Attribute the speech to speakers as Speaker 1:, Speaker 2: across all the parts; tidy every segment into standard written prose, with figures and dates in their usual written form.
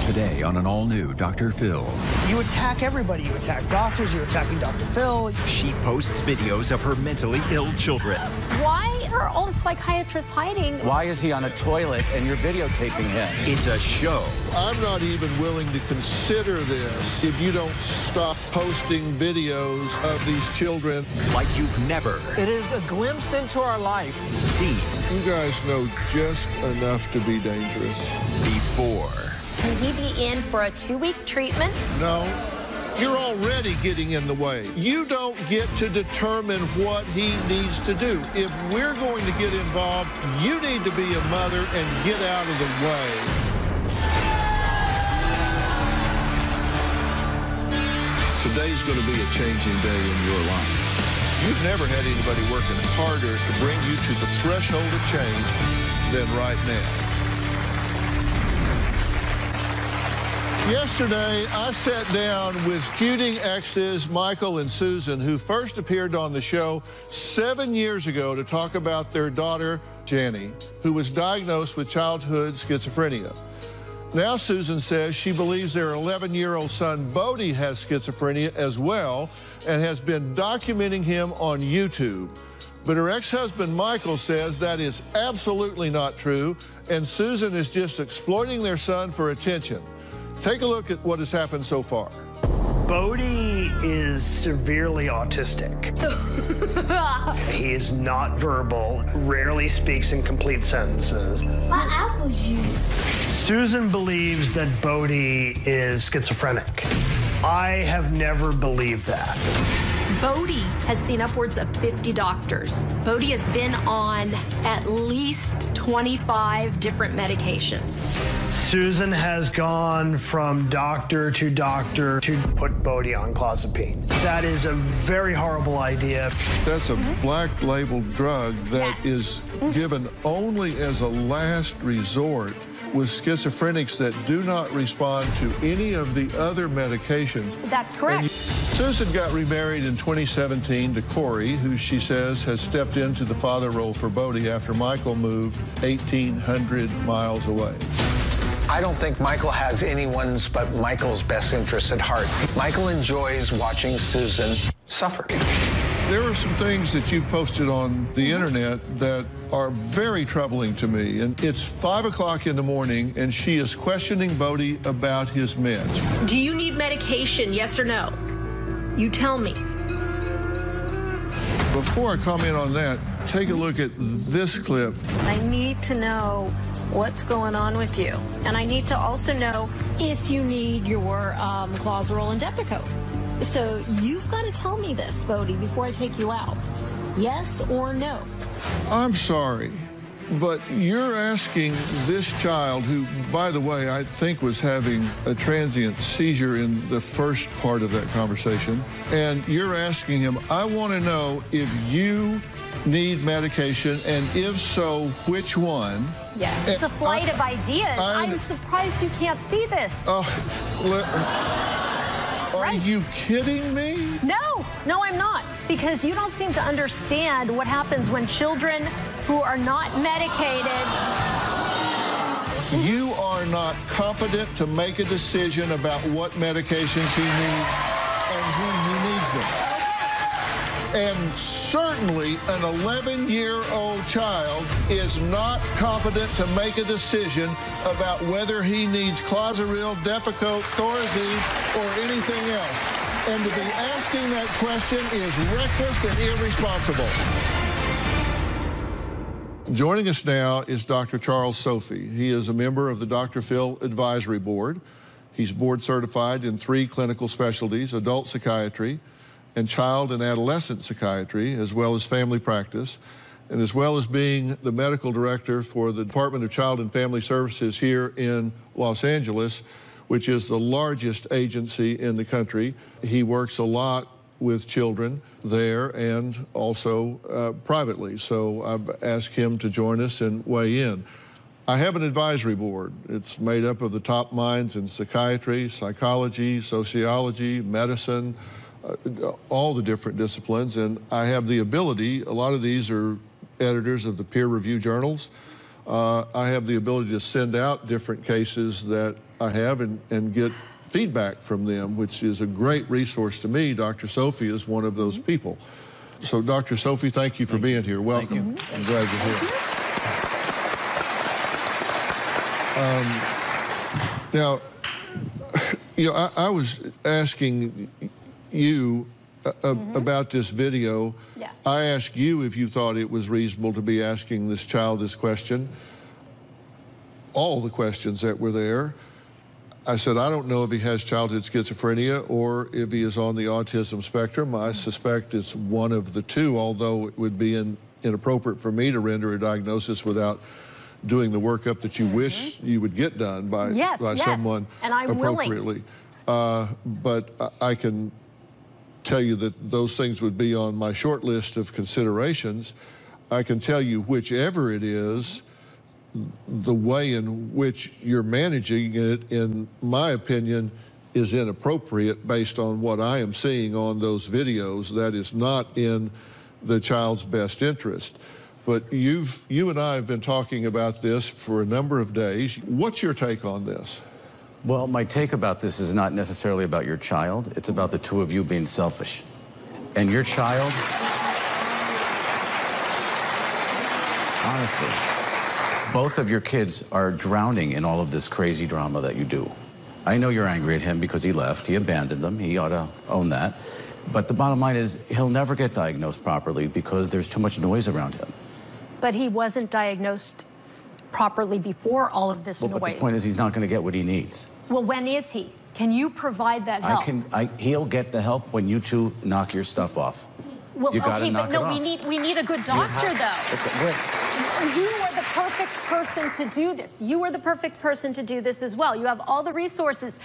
Speaker 1: Today on an all-new Dr. Phil.
Speaker 2: You attack everybody. You attack doctors. You're attacking Dr. Phil.
Speaker 3: She posts videos of her mentally ill children.
Speaker 4: Why are all the psychiatrists hiding?
Speaker 5: Why is he on a toilet and you're videotaping him?
Speaker 3: It's a show.
Speaker 6: I'm not even willing to consider this if you don't stop posting videos of these children.
Speaker 3: Like you've never
Speaker 2: It is a glimpse into our life.
Speaker 3: seen
Speaker 6: You guys know just enough to be dangerous.
Speaker 3: before.
Speaker 4: Can he be in for a 2-week treatment?
Speaker 6: No, you're already getting in the way. You don't get to determine what he needs to do. If we're going to get involved, you need to be a mother and get out of the way. Today's going to be a changing day in your life. You've never had anybody working harder to bring you to the threshold of change than right now. Yesterday, I sat down with feuding exes Michael and Susan, who first appeared on the show 7 years ago to talk about their daughter, Jenny, who was diagnosed with childhood schizophrenia. Now Susan says she believes their 11-year-old son, Bodie, has schizophrenia as well and has been documenting him on YouTube. But her ex-husband, Michael, says that is absolutely not true, and Susan is just exploiting their son for attention. Take a look at what has happened so far.
Speaker 2: Bodie is severely autistic. He is not verbal, rarely speaks in complete sentences.
Speaker 4: My apple juice.
Speaker 2: Susan believes that Bodie is schizophrenic. I have never believed that.
Speaker 4: Bodie has seen upwards of 50 doctors. Bodie has been on at least 25 different medications.
Speaker 2: Susan has gone from doctor to put Bodie on clozapine. That is a very horrible idea.
Speaker 6: That's a black labeled drug that is given only as a last resort with schizophrenics that do not respond to any of the other medications.
Speaker 4: That's correct.
Speaker 6: Susan got remarried in 2017 to Corey, who she says has stepped into the father role for Bodie after Michael moved 1,800 miles away.
Speaker 7: I don't think Michael has anyone's but Michael's best interests at heart. Michael enjoys watching Susan suffer.
Speaker 6: There are some things that you've posted on the internet that are very troubling to me. And it's 5 o'clock in the morning, and she is questioning Bodie about his meds.
Speaker 4: Do you need medication, yes or no? You tell me.
Speaker 6: Before I comment on that, take a look at this clip.
Speaker 4: I need to know what's going on with you. And I need to also know if you need your Clozaril and Depakote. So you've got to tell me this, Bodie, before I take you out. Yes or no?
Speaker 6: I'm sorry, but you're asking this child, who, by the way, I think was having a transient seizure in the first part of that conversation, and you're asking him, I want to know if you need medication, and if so, which one?
Speaker 4: Yes, it's a flight of ideas. I'm surprised you can't see this.
Speaker 6: Are you kidding me?
Speaker 4: No, I'm not. Because you don't seem to understand what happens when children who are not medicated.
Speaker 6: You are not competent to make a decision about what medications he needs and when he needs them. And certainly an 11-year-old child is not competent to make a decision about whether he needs Clozaril, Depakote, Thorazine, or anything else. And to be asking that question is reckless and irresponsible. Joining us now is Dr. Charles Sophie. He is a member of the Dr. Phil Advisory Board. He's board certified in 3 clinical specialties: adult psychiatry and child and adolescent psychiatry, as well as family practice, and as well as being the medical director for the Department of Child and Family Services here in Los Angeles, which is the largest agency in the country. He works a lot with children there and also privately. So I've asked him to join us and weigh in. I have an advisory board. It's made up of the top minds in psychiatry, psychology, sociology, medicine, all the different disciplines. And I have the ability, a lot of these are editors of the peer review journals. I have the ability to send out different cases that I have and get feedback from them, which is a great resource to me. Dr. Sophie is one of those people. So, Dr. Sophie, thank you for being here. Welcome. I'm glad you're here. Now, you know, I was asking you about this video.
Speaker 4: Yes.
Speaker 6: I asked you if you thought it was reasonable to be asking this child this question. All the questions that were there. I said, I don't know if he has childhood schizophrenia or if he is on the autism spectrum. I suspect it's one of the two, although it would be inappropriate for me to render a diagnosis without doing the workup that you wish you would get done by someone
Speaker 4: and I'm
Speaker 6: appropriately. But I can tell you that those things would be on my short list of considerations. I can tell you whichever it is, the way in which you're managing it, in my opinion, is inappropriate based on what I am seeing on those videos. That is not in the child's best interest. But you and I have been talking about this for a number of days. What's your take on this?
Speaker 5: Well, my take about this is not necessarily about your child. It's about the two of you being selfish. And your child, honestly, both of your kids are drowning in all of this crazy drama that you do. I know you're angry at him because he left. He abandoned them. He ought to own that. But the bottom line is he'll never get diagnosed properly because there's too much noise around him.
Speaker 4: But he wasn't diagnosed properly before all of this noise.
Speaker 5: But the point is he's not going to get what he needs.
Speaker 4: Well, when is he? Can you provide that help?
Speaker 5: He'll get the help when you two knock your stuff off.
Speaker 4: Well,
Speaker 5: you gotta
Speaker 4: okay,
Speaker 5: knock
Speaker 4: but no,
Speaker 5: it off.
Speaker 4: we need a good doctor, though. You are the perfect person to do this. You are the perfect person to do this as well. You have all the resources.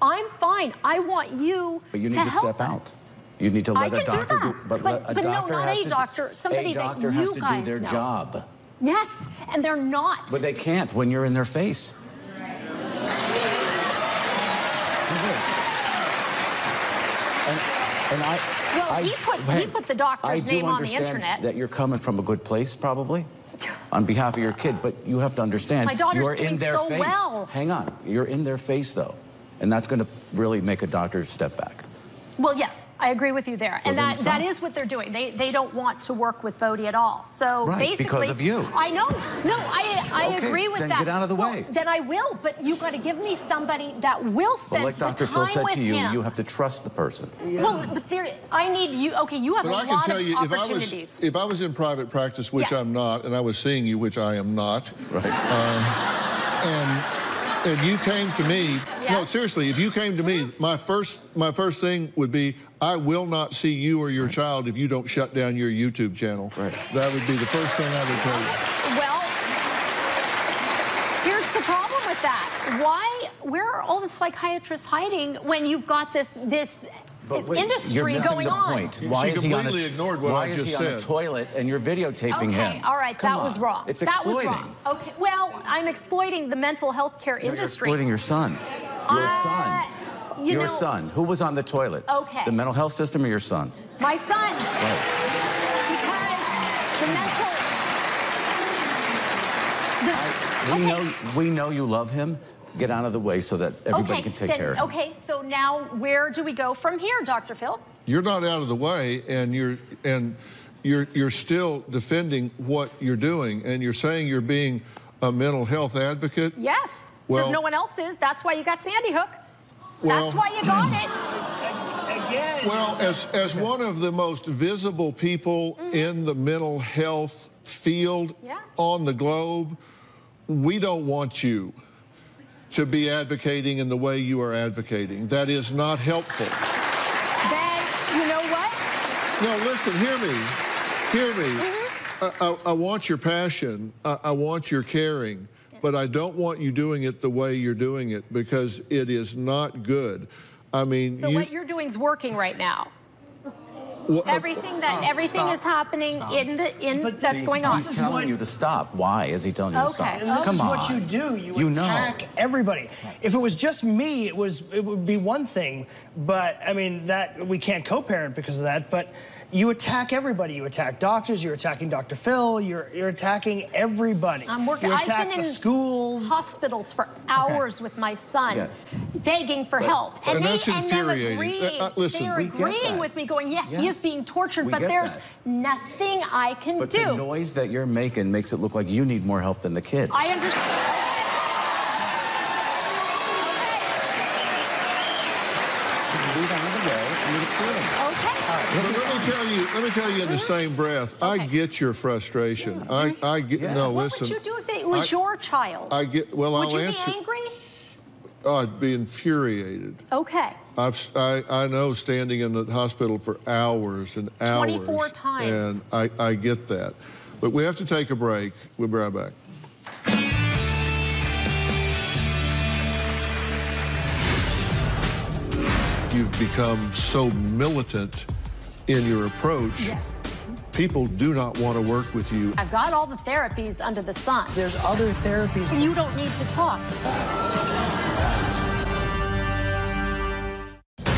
Speaker 4: I'm fine. I want you
Speaker 5: But you need to step out. You need to let a doctor do. But a doctor
Speaker 4: no, not
Speaker 5: has
Speaker 4: a
Speaker 5: to,
Speaker 4: doctor. Somebody
Speaker 5: a doctor
Speaker 4: that you
Speaker 5: has to
Speaker 4: guys
Speaker 5: do their
Speaker 4: know.
Speaker 5: job.
Speaker 4: Yes, and they're not.
Speaker 5: But they can't when you're in their face.
Speaker 4: He put the doctor's name on the internet.
Speaker 5: I do understand that you're coming from a good place, probably, on behalf of your kid, but you have to understand,
Speaker 4: my daughter's
Speaker 5: you're in their
Speaker 4: so
Speaker 5: face.
Speaker 4: well.
Speaker 5: Hang on, you're in their face, though, and that's going to really make a doctor step back.
Speaker 4: Well, yes, I agree with you there.
Speaker 5: So
Speaker 4: and that is what they're doing. They don't want to work with Bodie at all. So basically,
Speaker 5: because of you.
Speaker 4: I know. No, I agree with
Speaker 5: then
Speaker 4: that.
Speaker 5: Get out of the way.
Speaker 4: Then I will, but you got to give me somebody that will spend
Speaker 5: like
Speaker 4: the
Speaker 5: Dr.
Speaker 4: time
Speaker 5: Phil said
Speaker 4: with
Speaker 5: to you,
Speaker 4: him.
Speaker 5: you have to trust the person.
Speaker 4: Well, but I need you. Okay, you have
Speaker 6: But
Speaker 4: a
Speaker 6: I can
Speaker 4: lot
Speaker 6: tell
Speaker 4: of
Speaker 6: you,
Speaker 4: opportunities.
Speaker 6: if I was in private practice, which
Speaker 4: Yes.
Speaker 6: I'm not, and I was seeing you, which I am not,
Speaker 5: Right.
Speaker 6: and you came to me, no, seriously, if you came to me, my first thing would be, I will not see you or your child if you don't shut down your YouTube channel.
Speaker 5: Right.
Speaker 6: That would be the first thing I would tell you.
Speaker 4: Well, here's the problem with that. Where are all the psychiatrists hiding when you've got this industry going on?
Speaker 5: Point.
Speaker 6: She
Speaker 5: Why is he on
Speaker 6: completely ignored what I just
Speaker 5: Why is he on
Speaker 6: said.
Speaker 5: a toilet and you're videotaping him?
Speaker 4: Okay, all right, that was wrong.
Speaker 5: It's
Speaker 4: that
Speaker 5: exploiting.
Speaker 4: was wrong. Okay, well, I'm exploiting the mental health care industry.
Speaker 5: You're exploiting your son. Your son. Your son. Who was on the toilet?
Speaker 4: Okay.
Speaker 5: The mental health system or your son?
Speaker 4: My son.
Speaker 5: Right.
Speaker 4: Because
Speaker 5: we know you love him. Get out of the way so that everybody can take care of him.
Speaker 4: Okay, so now where do we go from here, Dr. Phil?
Speaker 6: You're not out of the way, and you're still defending what you're doing, and you're saying you're being a mental health advocate.
Speaker 4: Yes,
Speaker 6: well,
Speaker 4: because no one else is. That's why you got Sandy Hook.
Speaker 6: Well,
Speaker 4: that's why you got it.
Speaker 7: Again.
Speaker 6: Well, as one of the most visible people in the mental health field on the globe, we don't want you to be advocating in the way you are advocating. That is not helpful.
Speaker 4: Then, you know what?
Speaker 6: No, listen, hear me. Hear me. I want your passion. I want your caring. But I don't want you doing it the way you're doing it, because it is not good. I mean,
Speaker 4: so what you're doing is working right now.
Speaker 6: Well,
Speaker 4: everything is happening that's going on.
Speaker 5: He's telling you to stop. Why is he telling you to stop?
Speaker 2: And this is what you do. You attack everybody. If it was just me, it would be one thing. But I mean, that we can't co-parent because of that. But you attack everybody. You attack doctors. You're attacking Dr. Phil. You're attacking everybody.
Speaker 4: I'm working.
Speaker 2: You attack
Speaker 4: I've been
Speaker 2: the
Speaker 4: in
Speaker 2: school
Speaker 4: hospitals for hours with my son, begging for help, and
Speaker 6: that's infuriating.
Speaker 4: They're agreeing with me, going, "Yes, he is being tortured, but there's nothing I can do."
Speaker 5: But the noise that you're making makes it look like you need more help than the kid.
Speaker 4: I understand.
Speaker 6: Let me tell you in the same breath, I get your frustration. I get, no, listen.
Speaker 4: What would you do if it was your child?
Speaker 6: I'll answer.
Speaker 4: Would you be angry?
Speaker 6: I'd be infuriated.
Speaker 4: Okay.
Speaker 6: I know standing in the hospital for hours and hours.
Speaker 4: 24 times.
Speaker 6: And I get that. But we have to take a break. We'll be right back. You've become so militant in your approach.
Speaker 4: Yes.
Speaker 6: People do not want to work with you.
Speaker 4: I've got all the therapies under the sun.
Speaker 2: There's other therapies.
Speaker 4: You don't need to talk.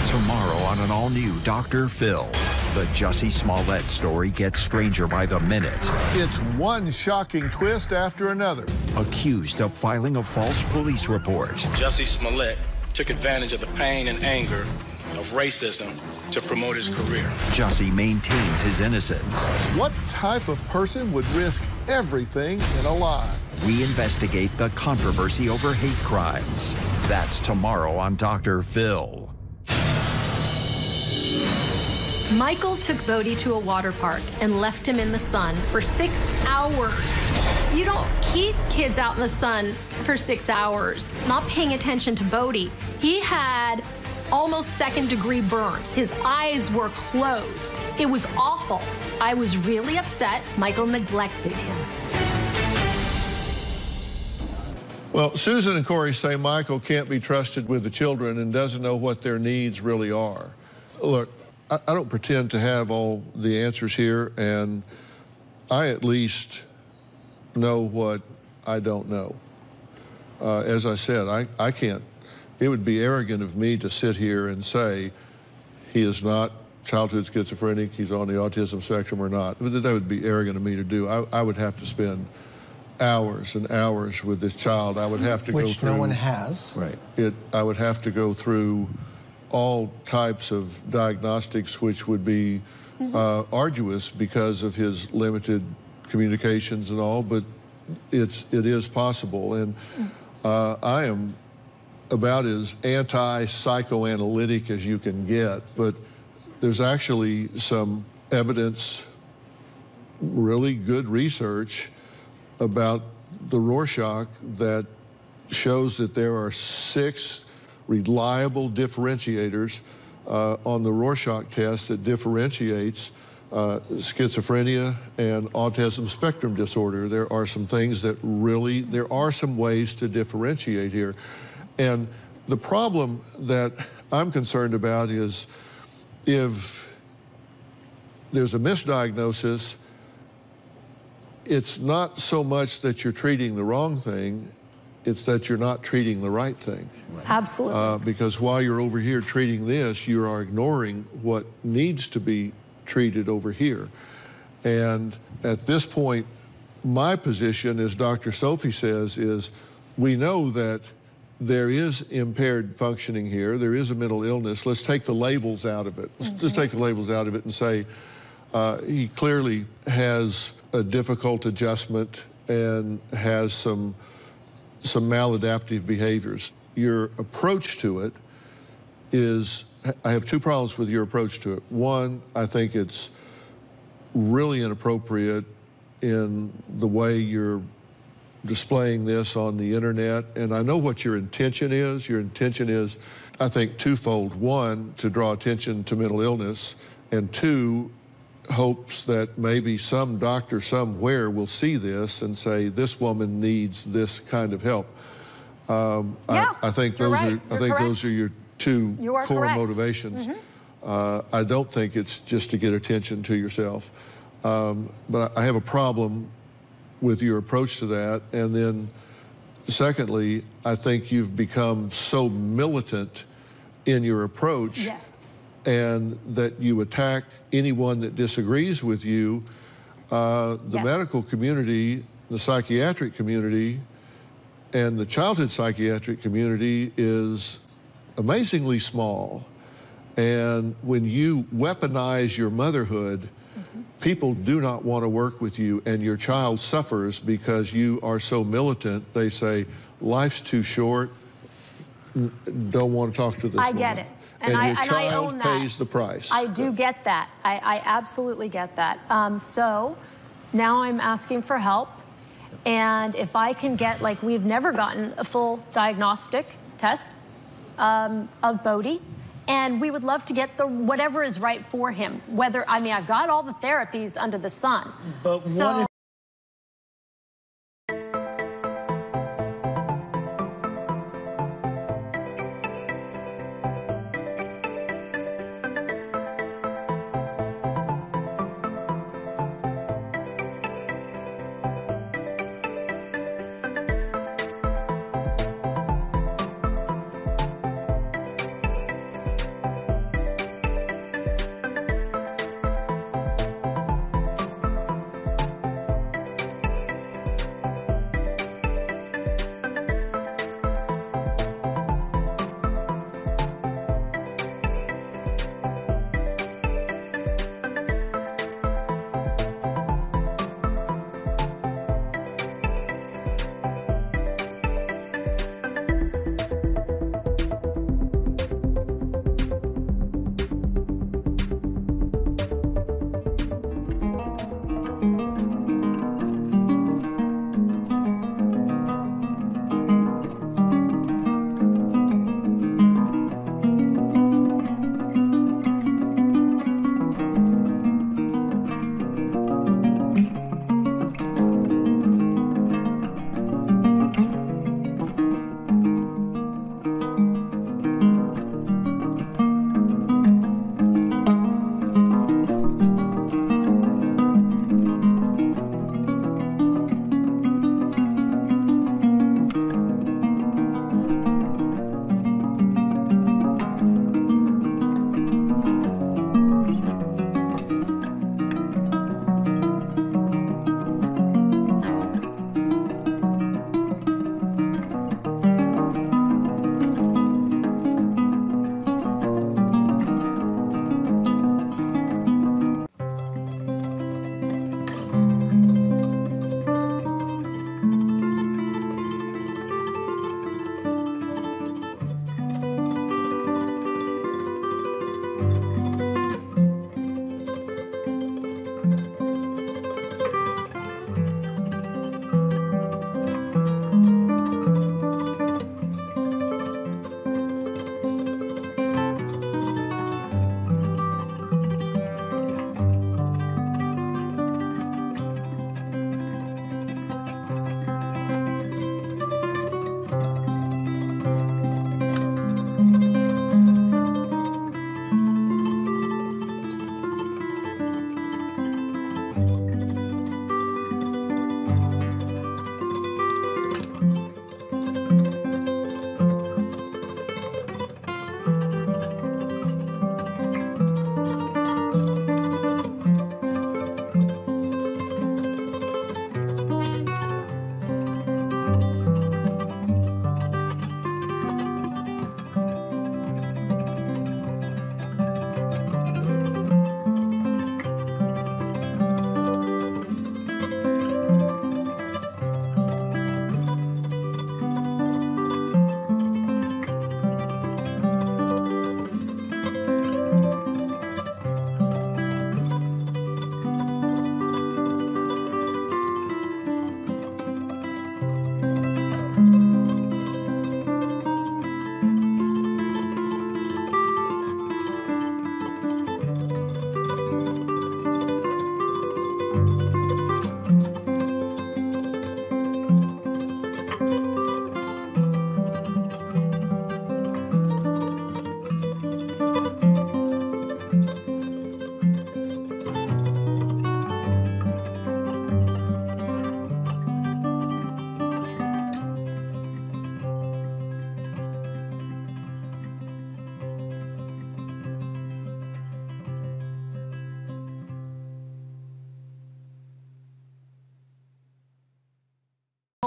Speaker 3: Tomorrow on an all-new Dr. Phil, the Jussie Smollett story gets stranger by the minute.
Speaker 6: It's one shocking twist after another.
Speaker 3: Accused of filing a false police report.
Speaker 8: Jussie Smollett took advantage of the pain and anger of racism to promote his career.
Speaker 3: Jussie maintains his innocence.
Speaker 6: What type of person would risk everything in a lie?
Speaker 3: We investigate the controversy over hate crimes. That's tomorrow on Dr. Phil.
Speaker 4: Michael took Bodie to a water park and left him in the sun for 6 hours. You don't keep kids out in the sun for 6 hours. Not paying attention to Bodie. He had almost second-degree burns. His eyes were closed. It was awful. I was really upset. Michael neglected him.
Speaker 6: Well, Susan and Corey say Michael can't be trusted with the children and doesn't know what their needs really are. Look, I don't pretend to have all the answers here, and I at least know what I don't know. As I said, I can't. It would be arrogant of me to sit here and say he is not childhood schizophrenic, he's on the autism spectrum or not. That would be arrogant of me to do. I would have to spend hours and hours with this child. I would have to go through...
Speaker 9: Which no one has.
Speaker 6: Right. I would have to go through all types of diagnostics, which would be arduous because of his limited communications and all, but it is possible. And I am about as anti-psychoanalytic as you can get, but there's actually some evidence, really good research about the Rorschach that shows that there are 6 reliable differentiators on the Rorschach test that differentiates schizophrenia and autism spectrum disorder. There are some things that really, there are some ways to differentiate here. And the problem that I'm concerned about is if there's a misdiagnosis, it's not so much that you're treating the wrong thing, it's that you're not treating the right thing.
Speaker 4: Absolutely.
Speaker 6: Because while you're over here treating this, you are ignoring what needs to be treated over here. And at this point, my position, as Dr. Sophie says, is we know that there is impaired functioning here. There is a mental illness. Let's take the labels out of it. Let's just take the labels out of it and say he clearly has a difficult adjustment and has some maladaptive behaviors. Your approach to it is, I have 2 problems with your approach to it. One, I think it's really inappropriate in the way you're displaying this on the internet, and I know what your intention is. Your intention is, I think, twofold. One, to draw attention to mental illness, and 2, hopes that maybe some doctor somewhere will see this and say, this woman needs this kind of help. I think those are your 2 core motivations. I don't think it's just to get attention to yourself. But I have a problem with your approach to that. And then secondly, I think you've become so militant in your approach.
Speaker 9: Yes.
Speaker 6: And that you attack anyone that disagrees with you. The
Speaker 9: Yes.
Speaker 6: medical community, the psychiatric community, and the childhood psychiatric community is amazingly small. And when you weaponize your motherhood, people do not want to work with you, and your child suffers because you are so militant. They say, life's too short, don't want to talk to this
Speaker 9: I
Speaker 6: woman.
Speaker 9: get it.
Speaker 6: And your
Speaker 9: I
Speaker 6: child
Speaker 9: own that.
Speaker 6: pays the price.
Speaker 9: I do get that. I absolutely get that. So now I'm asking for help. And if I can get, like, we've never gotten a full diagnostic test of Bodie. And we would love to get the whatever is right for him. Whether, I mean, I've got all the therapies under the sun.
Speaker 2: But what if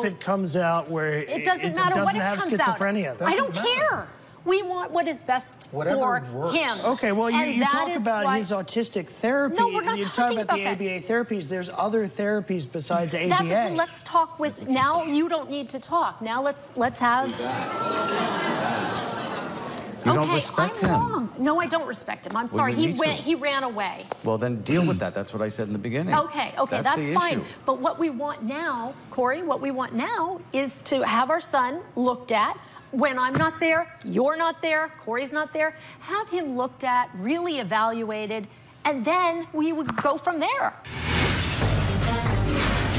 Speaker 2: if it comes out where
Speaker 9: it doesn't matter
Speaker 2: doesn't
Speaker 9: what it
Speaker 2: have
Speaker 9: comes
Speaker 2: schizophrenia?
Speaker 9: out. I don't care. We want what is best for him.
Speaker 2: Okay, well, you talk about his autistic therapy.
Speaker 9: No, we're not
Speaker 2: you talk about the ABA therapies. There's other therapies besides ABA.
Speaker 9: Let's talk with, now you don't need to talk. Now let's have.
Speaker 5: You don't respect him.
Speaker 9: Wrong. No, I don't respect him. I'm sorry. He ran away.
Speaker 5: Well, then deal with that. That's what I said in the beginning.
Speaker 9: Okay, that's fine. But what we want now, Corey, what we want now is to have our son looked at. When I'm not there, you're not there, Corey's not there, have him looked at, really evaluated, and then we would go from there.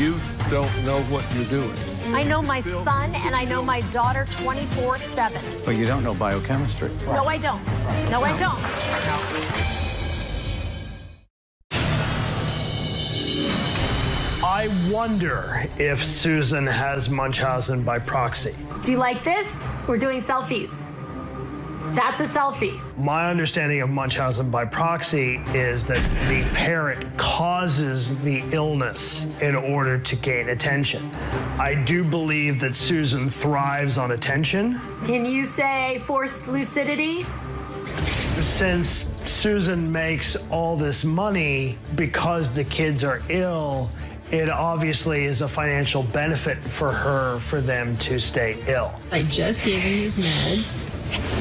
Speaker 6: You don't know what you're doing.
Speaker 9: I know my son and I know my daughter 24/7.
Speaker 5: But you don't know biochemistry.
Speaker 9: No, I don't. No, I don't.
Speaker 2: I wonder if Susan has Munchausen by proxy.
Speaker 9: Do you like this? We're doing selfies. That's a selfie.
Speaker 2: My understanding of Munchausen by proxy is that the parent causes the illness in order to gain attention. I do believe that Susan thrives on attention.
Speaker 9: Can you say forced lucidity?
Speaker 2: Since Susan makes all this money because the kids are ill, it obviously is a financial benefit for her for them to stay ill.
Speaker 10: I just gave him his meds.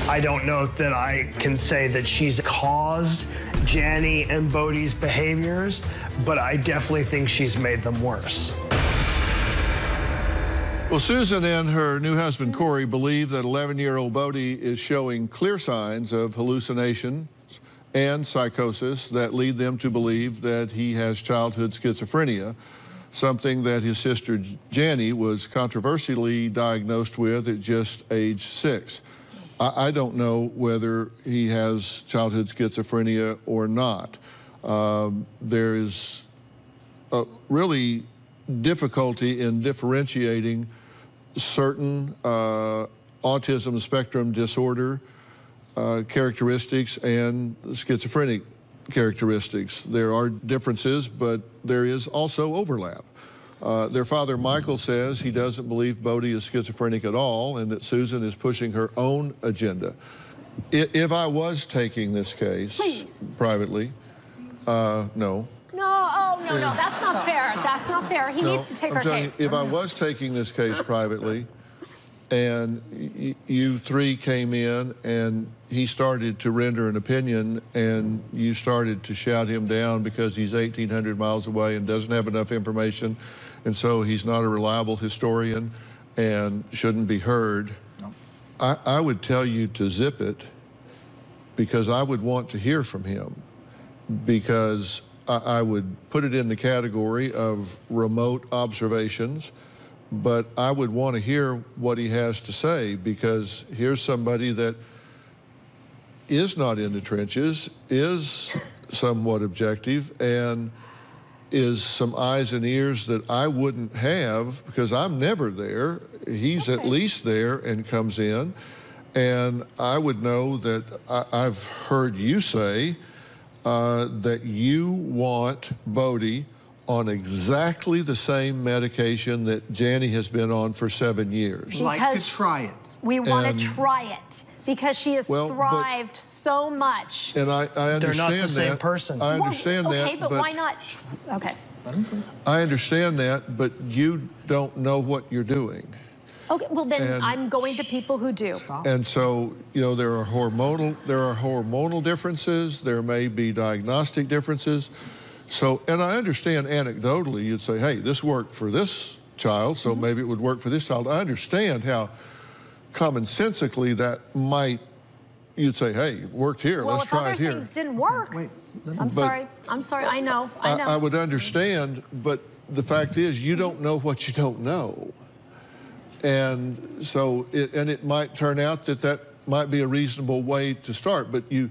Speaker 2: I don't know that I can say that she's caused Janny and Bodie's behaviors, but I definitely think she's made them worse.
Speaker 6: Well, Susan and her new husband, Corey, believe that 11-year-old Bodie is showing clear signs of hallucinations and psychosis that lead them to believe that he has childhood schizophrenia, something that his sister Janny was controversially diagnosed with at just age 6. I don't know whether he has childhood schizophrenia or not. There is a really difficulty in differentiating certain autism spectrum disorder characteristics and schizophrenic characteristics. There are differences, but there is also overlap. Their father, Michael, says he doesn't believe Bodie is schizophrenic at all and that Susan is pushing her own agenda. If I was taking this case privately, no.
Speaker 9: No, no, that's not fair. That's not fair. He needs to take our case.
Speaker 6: If I was taking this case privately and you three came in and he started to render an opinion and you started to shout him down because he's 1,800 miles away and doesn't have enough information, and so he's not a reliable historian and shouldn't be heard, I would tell you to zip it, because I would want to hear from him, because I would put it in the category of remote observations, but I would want to hear what he has to say, because here's somebody that is not in the trenches, is somewhat objective, and is some eyes and ears that I wouldn't have because I'm never there. He's at least there and comes in, and I would know that I've heard you say that you want Bodie on exactly the same medication that Janny has been on for 7 years.
Speaker 11: Like to try it.
Speaker 9: We want to try it because she has thrived so much.
Speaker 6: And I understand that.
Speaker 2: They're not the same person.
Speaker 6: I understand that.
Speaker 9: Okay, but why not? Okay.
Speaker 6: I understand that, but you don't know what you're doing.
Speaker 9: Okay, well then I'm going to people who do.
Speaker 6: And so, you know, there are hormonal differences, there may be diagnostic differences. So, and I understand anecdotally, you'd say, hey, this worked for this child, so maybe it would work for this child. I understand how commonsensically that might, you'd say, hey, it worked here, let's try it here.
Speaker 9: Well, if other things didn't work, I'm sorry, I know.
Speaker 6: I would understand, but the fact is you don't know what you don't know. And so, it might turn out that that might be a reasonable way to start, but you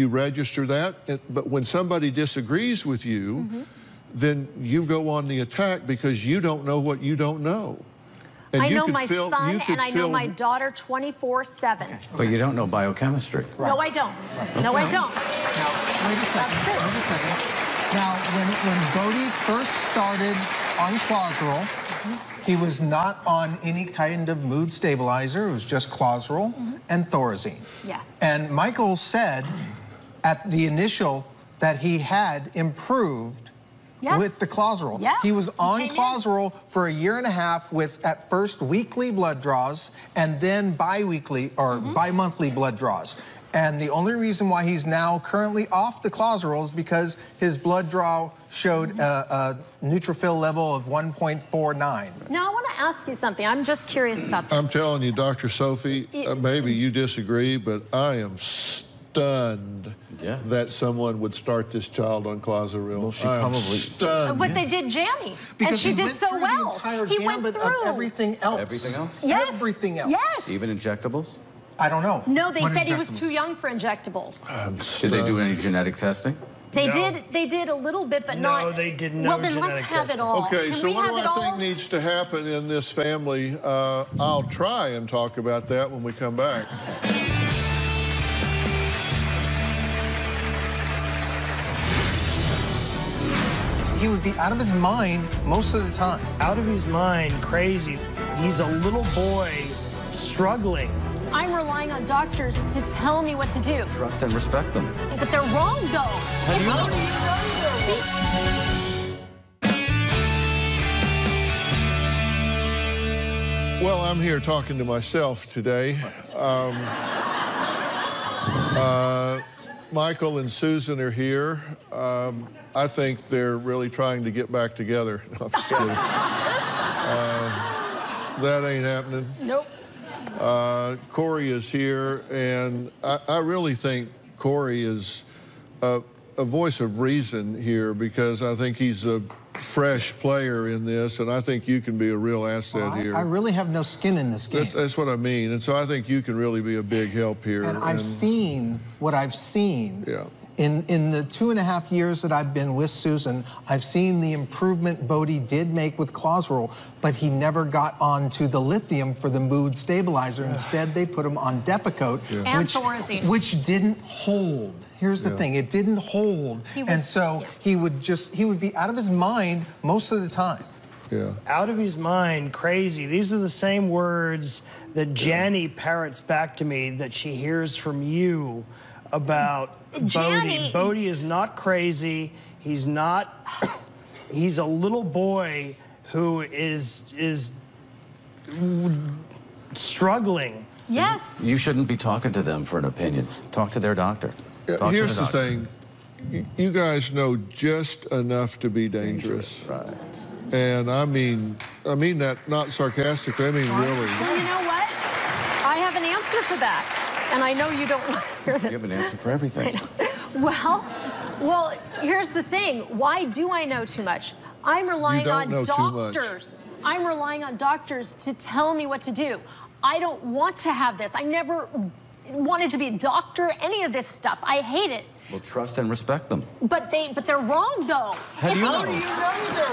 Speaker 6: register that, but when somebody disagrees with you, then you go on the attack because you don't know what you don't know. And
Speaker 9: I know my son and I know my daughter 24/7.
Speaker 5: But you don't know biochemistry.
Speaker 9: Right. No, I don't. No, I don't.
Speaker 11: Now, wait a second. Now, when Bodie first started on Clozaril,
Speaker 7: He was not on any kind of mood stabilizer. It was just Clozaril and Thorazine.
Speaker 9: Yes.
Speaker 7: And Michael said at the initial that he had improved with the Clozaril.
Speaker 9: Yeah.
Speaker 7: He was on Clozaril for 1.5 years with, at first, weekly blood draws and then bi-weekly or bi-monthly blood draws. And the only reason why he's now currently off the Clozaril is because his blood draw showed a neutrophil level of 1.49.
Speaker 9: Now, I want to ask you something. I'm just curious about this.
Speaker 6: I'm telling you, Dr. Sophie, maybe you disagree, but I am stunned that someone would start this child on Clozaril.
Speaker 5: Well, she probably
Speaker 6: stunned.
Speaker 9: But they did Janny, and she did so well.
Speaker 7: The entire
Speaker 9: He went
Speaker 7: gambit
Speaker 9: through
Speaker 7: of everything else.
Speaker 5: Everything else?
Speaker 9: Yes.
Speaker 7: Everything else.
Speaker 9: Yes.
Speaker 5: Even injectables?
Speaker 7: I don't know.
Speaker 9: No, they
Speaker 7: What
Speaker 9: said he was
Speaker 7: injectables?
Speaker 9: too young for injectables.
Speaker 5: Did they do any genetic testing?
Speaker 9: They did a little bit, but not.
Speaker 2: No, they did no
Speaker 9: Well, then
Speaker 2: genetic
Speaker 9: let's have
Speaker 2: testing.
Speaker 9: it all.
Speaker 6: Okay,
Speaker 9: Can
Speaker 6: so
Speaker 9: we
Speaker 6: what
Speaker 9: have
Speaker 6: do
Speaker 9: it
Speaker 6: I
Speaker 9: all?
Speaker 6: think needs to happen in this family? I'll try and talk about that when we come back.
Speaker 7: He would be out of his mind most of the time.
Speaker 2: Out of his mind, crazy. He's a little boy struggling.
Speaker 9: I'm relying on doctors to tell me what to do.
Speaker 5: Trust and respect them.
Speaker 9: But they're wrong, though.
Speaker 6: Well, I'm here talking to myself today. Michael and Susan are here. I think they're really trying to get back together. No, I'm just kidding. That ain't happening.
Speaker 9: Nope.
Speaker 6: Corey is here, and I really think Corey is a voice of reason here because I think he's a fresh player in this, and I think you can be a real asset here.
Speaker 7: I really have no skin in this game.
Speaker 6: That's what I mean, and so I think you can really be a big help here.
Speaker 7: And I've seen what I've seen.
Speaker 6: Yeah.
Speaker 7: In the 2.5 years that I've been with Susan, I've seen the improvement Bodie did make with Clozaril, but he never got onto the lithium for the mood stabilizer. Instead, they put him on Depakote,
Speaker 9: And Thorazine.
Speaker 7: which didn't hold. Here's the thing, it didn't hold. And so he would be out of his mind most of the time.
Speaker 6: Yeah.
Speaker 2: Out of his mind, crazy. These are the same words that Janny parrots back to me that she hears from you about Bodie. Bodie is not crazy. He's not. He's a little boy who is struggling.
Speaker 9: Yes.
Speaker 5: You shouldn't be talking to them for an opinion. Talk to their doctor. Talk
Speaker 6: Here's
Speaker 5: to
Speaker 6: the
Speaker 5: doctor.
Speaker 6: thing. You guys know just enough to be dangerous.
Speaker 5: Right.
Speaker 6: And I mean that not sarcastically, I mean really.
Speaker 9: Well, you know what? I have an answer for that. And I know you don't want to hear this.
Speaker 5: You have an answer for everything.
Speaker 9: Well, here's the thing. Why do I know too much? I'm relying on doctors. I'm relying on doctors to tell me what to do. I don't want to have this. I never wanted to be a doctor, any of this stuff. I hate it.
Speaker 5: Well, trust and respect them.
Speaker 9: But they're wrong, though.
Speaker 5: How do you know?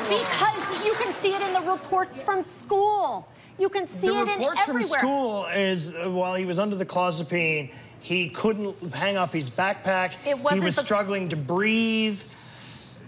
Speaker 9: Because you can see it in the reports from school. You can see it in everywhere.
Speaker 2: The reports from school is while he was under the clozapine, he couldn't hang up his backpack. He was struggling to breathe.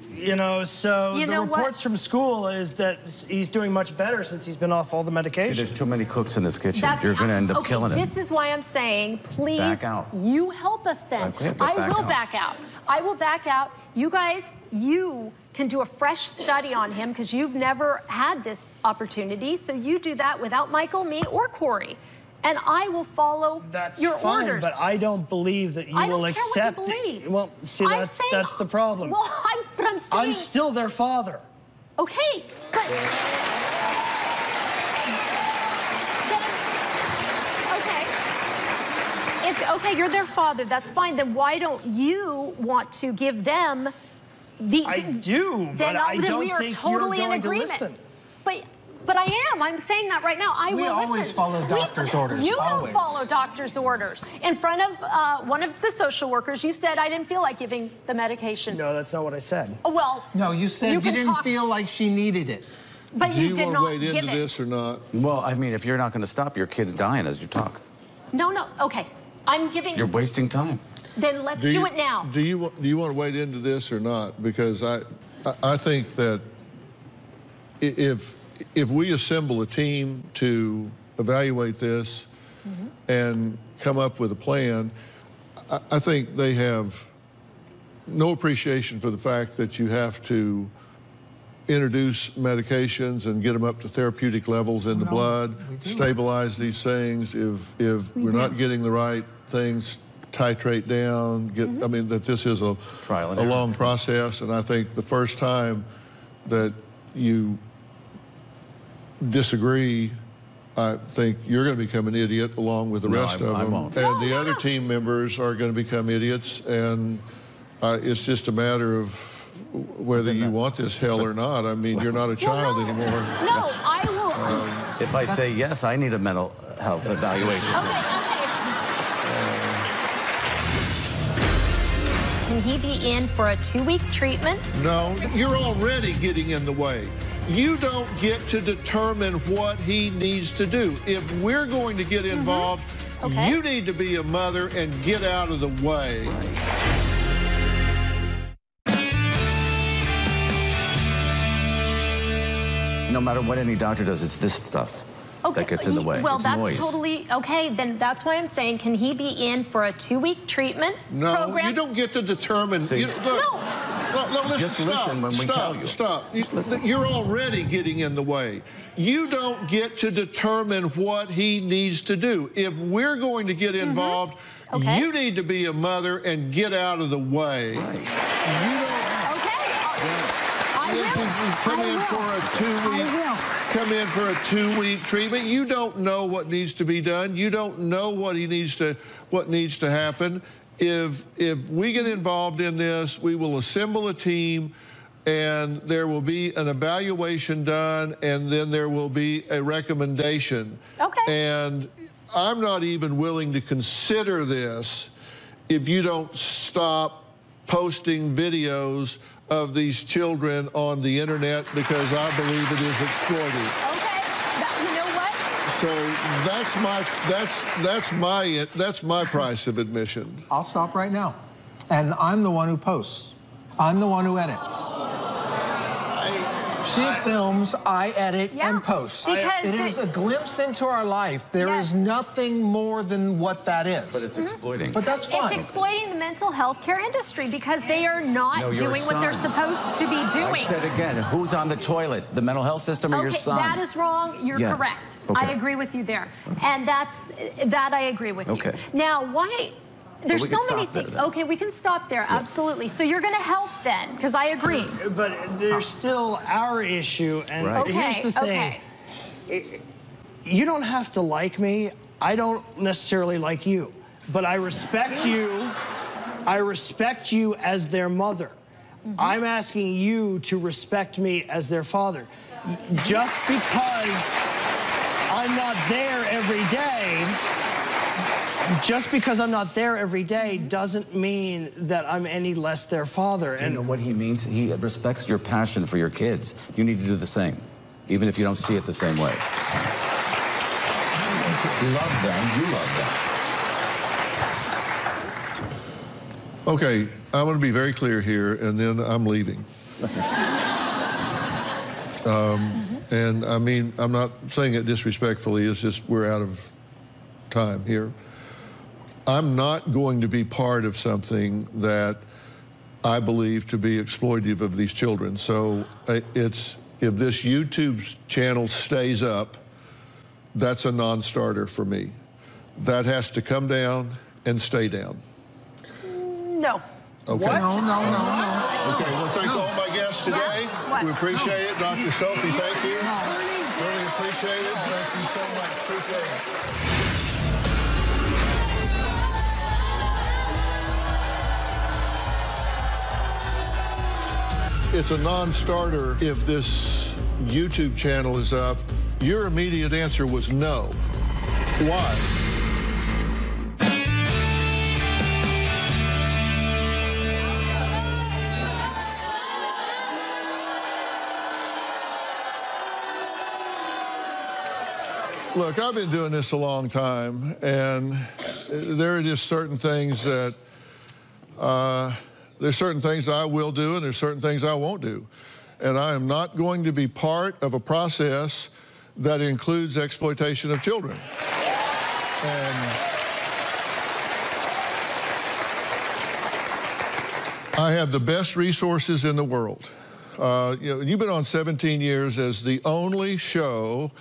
Speaker 2: You know, so the reports from school is that he's doing much better since he's been off all the medication.
Speaker 5: See, there's too many cooks in this kitchen. You're going to end up killing it.
Speaker 9: This is why I'm saying, please,
Speaker 5: back out.
Speaker 9: You help us then.
Speaker 5: Okay,
Speaker 9: I will back out. I will back out. You guys, you can do a fresh study on him because you've never had this opportunity. So you do that without Michael, me, or Corey. And I will follow your orders.
Speaker 2: But I don't believe that you will accept it. Well, see, that's the problem.
Speaker 9: Well, but I'm saying...
Speaker 2: I'm still their father.
Speaker 9: Okay, but... Okay, you're their father, that's fine. Then why don't you want to give them the...
Speaker 2: I do, but I don't think you're going to listen.
Speaker 9: But I am. I'm saying that right now. I will listen.
Speaker 7: We always follow doctor's orders.
Speaker 9: You
Speaker 7: always.
Speaker 9: don't follow doctor's orders. In front of one of the social workers, you said I didn't feel like giving the medication.
Speaker 2: No, that's not what I said.
Speaker 9: Oh, well...
Speaker 7: No, you said you didn't feel like she needed it.
Speaker 9: But you did not give it.
Speaker 6: Do you want to wade into this or not?
Speaker 5: Well, I mean, if you're not going to stop, your kid's dying as you talk.
Speaker 9: No, okay. I'm giving...
Speaker 5: You're wasting time.
Speaker 9: Then let's do it now.
Speaker 6: Do you want to wade into this or not? Because I think that if if we assemble a team to evaluate this and come up with a plan, I think they have no appreciation for the fact that you have to introduce medications and get them up to therapeutic levels in the blood, stabilize these things. If we're not getting the right things, titrate down, I mean, that this is a long process, and I think the first time that you disagree, I think you're going to become an idiot along with the rest of them. And the other team members are going to become idiots, and it's just a matter of whether you want this hell or not. I mean, you're not a child anymore.
Speaker 9: No, I will.
Speaker 5: If I say yes, I need a mental health evaluation.
Speaker 9: Can he be in for a 2-week treatment?
Speaker 6: No, you're already getting in the way. You don't get to determine what he needs to do. If we're going to get involved, you need to be a mother and get out of the way.
Speaker 5: No matter what any doctor does, it's this stuff that gets in the way.
Speaker 9: Well,
Speaker 5: it's
Speaker 9: that's
Speaker 5: noise.
Speaker 9: totally okay. Then that's why I'm saying, can he be in for a 2-week treatment program?
Speaker 6: You don't get to determine. No, listen,
Speaker 5: just listen when we tell you.
Speaker 6: Stop. You're already getting in the way. You don't get to determine what he needs to do. If we're going to get involved, you need to be a mother and get out of the way. You don't. Come in for a 2-week treatment. You don't know what needs to be done. You don't know what needs to happen. If we get involved in this, we will assemble a team, and there will be an evaluation done, and then there will be a recommendation. And I'm not even willing to consider this if you don't stop posting videos of these children on the internet, because I believe it is exploitive.
Speaker 9: You know what?
Speaker 6: So that's my price of admission.
Speaker 7: I'll stop right now. And I'm the one who posts. I'm the one who edits. She films, I edit, and post. It is a glimpse into our life. There is nothing more than what that is.
Speaker 5: But it's exploiting.
Speaker 7: But that's fine.
Speaker 9: It's exploiting the mental health care industry because they are not doing what they're supposed to be doing.
Speaker 5: I said again, who's on the toilet? The mental health system or your son?
Speaker 9: That is wrong. You're correct. I agree with you there. And that I agree with you. Now, why... There's so many things. Okay, we can stop there, absolutely. So you're going to help then, because I agree.
Speaker 2: But there's still our issue, and here's the thing. You don't have to like me. I don't necessarily like you, but I respect you. I respect you as their mother. I'm asking you to respect me as their father. Just because I'm not there every day, doesn't mean that I'm any less their father.
Speaker 5: And you know what he means? He respects your passion for your kids. You need to do the same, even if you don't see it the same way. Love them, you love them.
Speaker 6: Okay, I want to be very clear here, and then I'm leaving. And I mean, I'm not saying it disrespectfully, it's just we're out of time here. I'm not going to be part of something that I believe to be exploitative of these children. So if this YouTube channel stays up, that's a non-starter for me. That has to come down and stay down.
Speaker 9: No.
Speaker 6: Okay.
Speaker 9: What?
Speaker 7: No.
Speaker 6: Okay, well, thank all my guests today. We appreciate it. Dr. Sophie, thank you. Really appreciate it. Thank you so much. Appreciate it. It's a non-starter if this YouTube channel is up. Your immediate answer was no. Why? Look, I've been doing this a long time, and there are just certain things that there's certain things I will do, and there's certain things I won't do. and I am not going to be part of a process that includes exploitation of children. And I have the best resources in the world. You've been on 17 years as the only show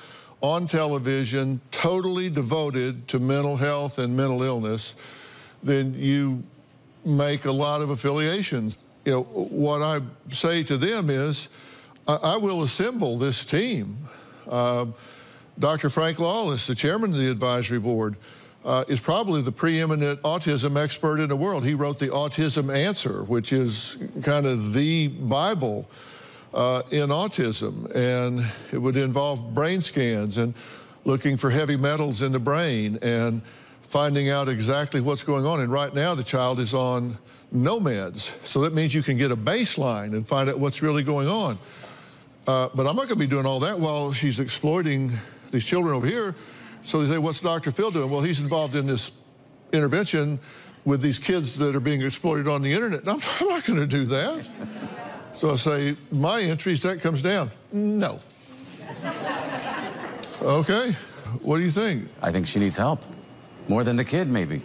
Speaker 6: on television totally devoted to mental health and mental illness. Then you make a lot of affiliations. What I say to them is, I will assemble this team. Dr. Frank Lawless, the chairman of the advisory board, is probably the preeminent autism expert in the world. He wrote the Autism Answer, which is kind of the Bible in autism, and it would involve brain scans and looking for heavy metals in the brain and finding out exactly what's going on. And right now the child is on no meds, so that means you can get a baseline and find out what's really going on. But I'm not going to be doing all that while she's exploiting these children over here. So they say, what's Dr. Phil doing? Well, he's involved in this intervention with these kids that are being exploited on the internet. I'm not going to do that. So I say, my entries, that comes down. No. Okay, what do you think?
Speaker 5: I think she needs help. More than the kid, maybe.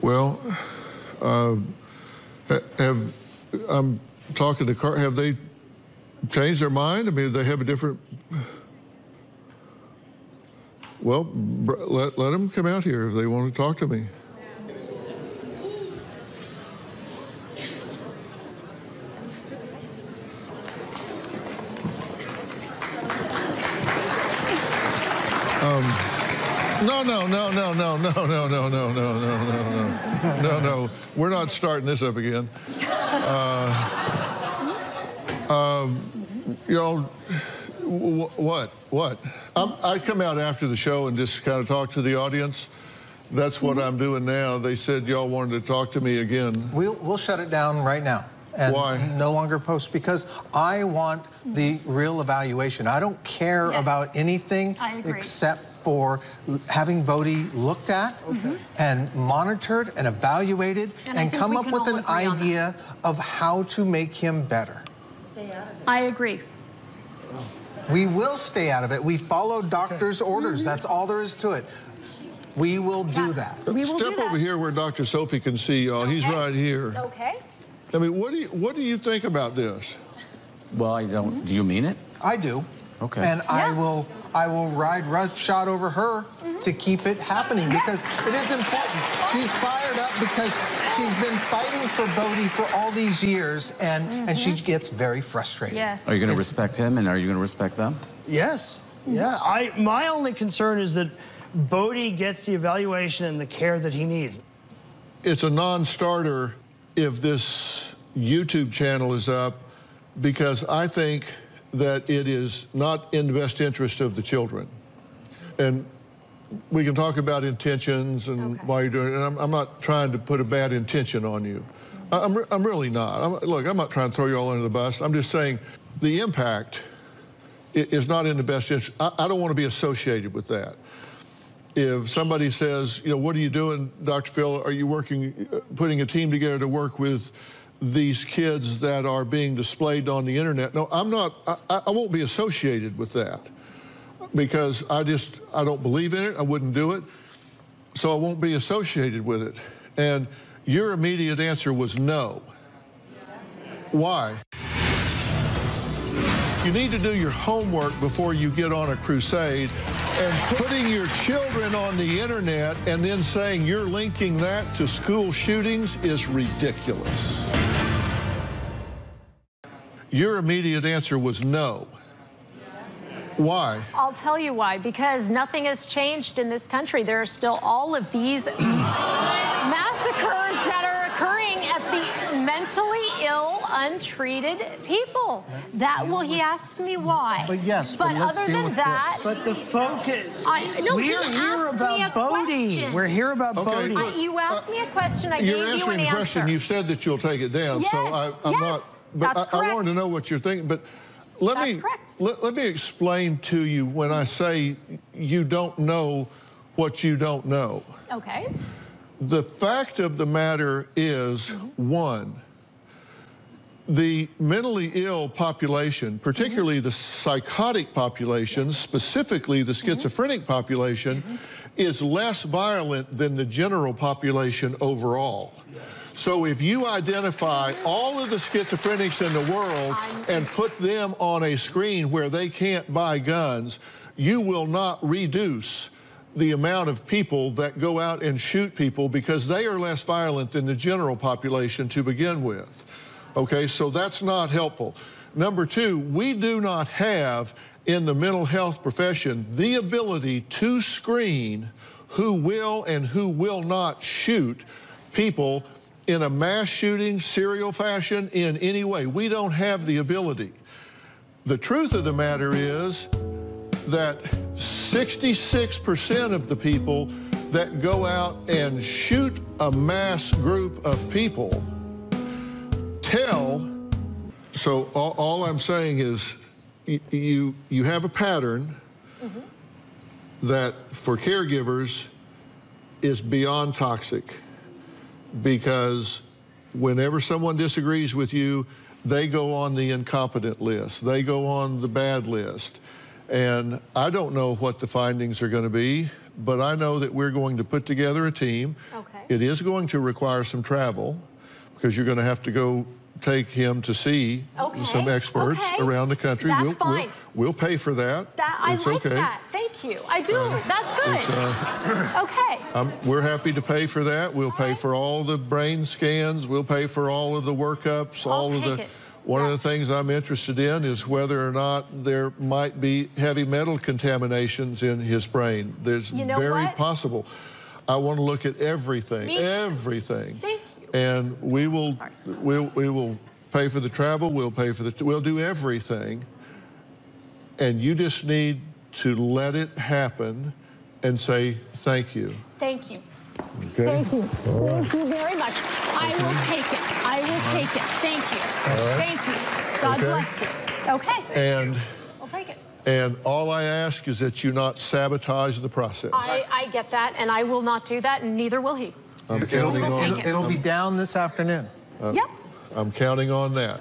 Speaker 6: Well, I'm talking to Carl, have they changed their mind? I mean, do they have a different... Well, let them come out here if they want to talk to me. No. We're not starting this up again. What? I come out after the show and just kind of talk to the audience. That's what I'm doing now. They said y'all wanted to talk to me again.
Speaker 7: We'll shut it down right now. And
Speaker 6: why?
Speaker 7: No longer post, because I want the real evaluation. I don't care about anything except for having Bodie looked at and monitored and evaluated and come up with an idea of how to make him better.
Speaker 9: I agree.
Speaker 7: We will stay out of it. We follow doctor's orders. That's all there is to it. We will do that.
Speaker 6: Step over here where Dr. Sophie can see y'all. He's right here.
Speaker 9: Okay.
Speaker 6: I mean, what do you think about this?
Speaker 5: Well, I don't. Do you mean it?
Speaker 7: I do.
Speaker 5: Okay.
Speaker 7: And I will ride roughshod over her to keep it happening, because it is important. She's fired up because she's been fighting for Bodie for all these years, and she gets very frustrated.
Speaker 9: Yes.
Speaker 5: Are you going to respect him, and are you going to respect them?
Speaker 2: Yes. Yeah. My only concern is that Bodie gets the evaluation and the care that he needs.
Speaker 6: It's a non-starter if this YouTube channel is up, because I think that it is not in the best interest of the children. And we can talk about intentions and why you're doing it, and I'm not trying to put a bad intention on you. I'm really not. Look, I'm not trying to throw you all under the bus. I'm just saying the impact is not in the best interest. I don't want to be associated with that. If somebody says, what are you doing, Dr. Phil? Are you putting a team together to work with these kids that are being displayed on the internet? No, I'm not. I won't be associated with that, because I don't believe in it. I wouldn't do it. So I won't be associated with it. And your immediate answer was no. Why? You need to do your homework before you get on a crusade. And putting your children on the internet and then saying you're linking that to school shootings is ridiculous. Your immediate answer was no. Why?
Speaker 9: I'll tell you why. Because nothing has changed in this country. There are still all of these massacres that are occurring at the mentally ill, untreated people.
Speaker 7: He
Speaker 9: asked me why.
Speaker 7: But yes, but let's
Speaker 9: other
Speaker 7: deal
Speaker 9: than
Speaker 7: with
Speaker 9: that,
Speaker 7: this.
Speaker 2: But the focus.
Speaker 9: We're
Speaker 2: here about Bodie. We're here about Bodie.
Speaker 9: You asked me a question. I gave you an answer.
Speaker 6: You're answering the question. You've said that you'll take it down.
Speaker 9: Yes,
Speaker 6: so I'm not. But I wanted to know what you're thinking. But let me explain to you when I say you don't know what you don't know.
Speaker 9: Okay.
Speaker 6: The fact of the matter is, one, the mentally ill population, particularly the psychotic population, specifically the schizophrenic population, is less violent than the general population overall. So if you identify all of the schizophrenics in the world and put them on a screen where they can't buy guns, you will not reduce the amount of people that go out and shoot people, because they are less violent than the general population to begin with. Okay, so that's not helpful. Number two, we do not have in the mental health profession the ability to screen who will and who will not shoot people in a mass shooting, serial fashion, in any way. We don't have the ability. The truth of the matter is that 66% of the people that go out and shoot a mass group of people tell, so all I'm saying is you have a pattern that for caregivers is beyond toxic, because whenever someone disagrees with you, they go on the incompetent list, they go on the bad list. And I don't know what the findings are going to be, but I know that we're going to put together a team.
Speaker 9: Okay.
Speaker 6: It is going to require some travel, because you're going to have to go take him to see some experts around the country.
Speaker 9: That's fine.
Speaker 6: We'll pay for that.
Speaker 9: I like that. Thank you. I do. That's good. Okay.
Speaker 6: We're happy to pay for that. We'll pay for all the brain scans. We'll pay for all of the workups. One of the things I'm interested in is whether or not there might be heavy metal contaminations in his brain. There's very possible. I want to look at everything, everything.
Speaker 9: Thank you.
Speaker 6: And we will pay for the travel. We'll do everything. And you just need to let it happen and say thank you.
Speaker 9: Thank you.
Speaker 6: Okay.
Speaker 9: Thank you. Thank you very much. I will take it. I will take it. Thank you. Thank you. God bless you. Okay. I'll take it.
Speaker 6: And all I ask is that you not sabotage the process.
Speaker 9: I get that, and I will not do that, and neither will he.
Speaker 6: I'm counting on it.
Speaker 7: It'll be down this afternoon.
Speaker 9: Yep.
Speaker 6: I'm counting on that.